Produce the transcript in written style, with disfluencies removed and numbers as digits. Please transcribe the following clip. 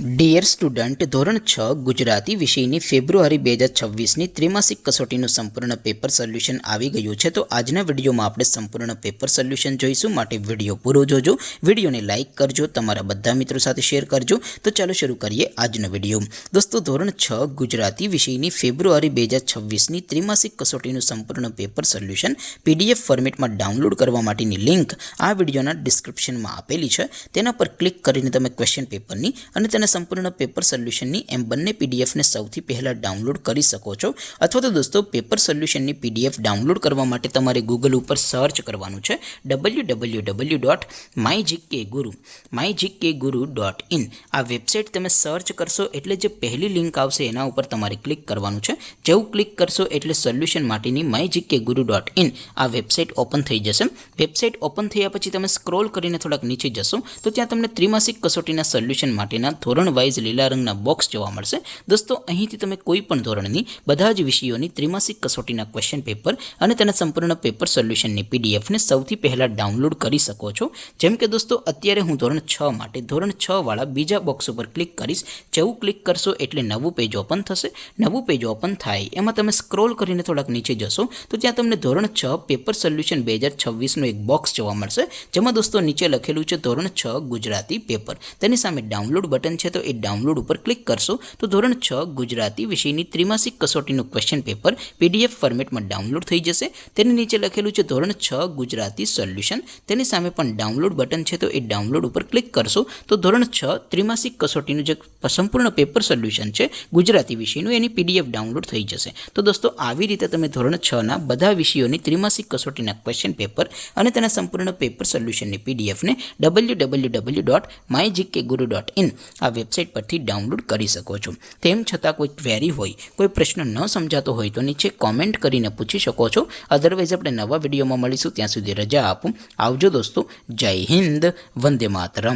Dear student, ધોરણ 6 ગુજરાતી વિષયની ફેબ્રુઆરી 2026ની ત્રિમાસિક કસોટીનું સંપૂર્ણ પેપર સોલ્યુશન આવી ગયું છે. તો આજના વિડીયોમાં આપણે સંપૂર્ણ પેપર સોલ્યુશન જોઈશું, માટે વિડીયો પૂરો જોજો. વિડીયોને લાઇક કરજો, તમારા બધા મિત્રો સાથે શેર કરજો. તો ચાલો શરૂ કરીએ આજનો વિડીયો. દોસ્તો, ધોરણ 6 ગુજરાતી વિષયની ફેબ્રુઆરી 2026ની ત્રિમાસિક કસોટીનું સંપૂર્ણ પેપર સોલ્યુશન PDF ફોર્મેટમાં ડાઉનલોડ કરવા માટેની લિંક આ વિડીયોના ડિસ્ક્રિપ્શનમાં આપેલી છે. તેના પર ક્લિક કરીને તમે ક્વેશ્ચન પેપરની અને તેના સંપૂર્ણ પેપર સોલ્યુશનની એમ બંને પીડીએફને સૌથી પહેલાં ડાઉનલોડ કરી શકો છો. અથવા તો દોસ્તો, પેપર સોલ્યુશનની PDF ડાઉનલોડ કરવા માટે તમારે ગૂગલ ઉપર સર્ચ કરવાનું છે www.mygkguru.in. આ વેબસાઇટ તમે સર્ચ કરશો એટલે જે પહેલી લિંક આવશે એના ઉપર તમારે ક્લિક કરવાનું છે. જેવું ક્લિક કરશો એટલે સોલ્યુશન માટેની mygkguru.in આ વેબસાઇટ ઓપન થઈ જશે. વેબસાઇટ ઓપન થયા પછી તમે સ્ક્રોલ કરીને થોડાક નીચે જશો તો ત્યાં તમને ત્રિમાસિક કસોટીના સોલ્યુશન માટેના ધોરણ વાઇઝ લીલા રંગના બોક્સ જોવા મળશે. દોસ્તો, અહીંથી તમે કોઈ પણ ધોરણની બધા જ વિષયોની ત્રિમાસિક કસોટીના ક્વેશ્ચન પેપર અને તેના સંપૂર્ણ પેપર સોલ્યુશનની PDFને સૌથી પહેલાં ડાઉનલોડ કરી શકો છો. જેમ કે દોસ્તો, અત્યારે હું ધોરણ 6 માટે ધોરણ 6 વાળા બીજા બોક્સ ઉપર ક્લિક કરીશ. જેવું ક્લિક કરશો એટલે નવું પેજ ઓપન થશે. નવું પેજ ઓપન થાય એમાં તમે સ્ક્રોલ કરીને થોડાક નીચે જશો તો ત્યાં તમને ધોરણ 6 પેપર સોલ્યુશન 2026નું એક બોક્સ જોવા મળશે. જેમાં દોસ્તો નીચે લખેલું છે ધોરણ 6 ગુજરાતી પેપર. તેની સામે ડાઉનલોડ બટન છે, તો એ ડાઉનલોડ ઉપર ક્લિક કરશો તો ધોરણ 6 ગુજરાતી વિષયની ત્રિમાસિક કસોટીનું ક્વેશ્ચન પેપર PDF ફોર્મેટમાં ડાઉનલોડ થઈ જશે. તેની નીચે લખેલું છે ધોરણ 6 ગુજરાતી સોલ્યુશન. તેની સામે પણ ડાઉનલોડ બટન છે, તો એ ડાઉનલોડ ઉપર ક્લિક કરશો તો ધોરણ 6 ત્રિમાસિક કસોટીનું જે સંપૂર્ણ પેપર સોલ્યુશન છે ગુજરાતી વિષયનું, એની PDF ડાઉનલોડ થઈ જશે. તો દોસ્તો, આવી રીતે તમે ધોરણ 6ના બધા વિષયોની ત્રિમાસિક કસોટીના ક્વેશ્ચન પેપર અને તેના સંપૂર્ણ પેપર સોલ્યુશનની PDFને www.mygkguru.in આ વેબસાઇટ પરથી ડાઉનલોડ કરી શકો છો. તેમ છતાં કોઈ ક્વેરી હોય, કોઈ પ્રશ્ન ન સમજાતો હોય તો નીચે કોમેન્ટ કરીને પૂછી શકો છો. અધરવાઇઝ આપણે નવા વિડીયોમાં મળીશું. ત્યાં સુધી રજા આપો. આવજો દોસ્તો. જય હિન્દ. વંદે માતરમ.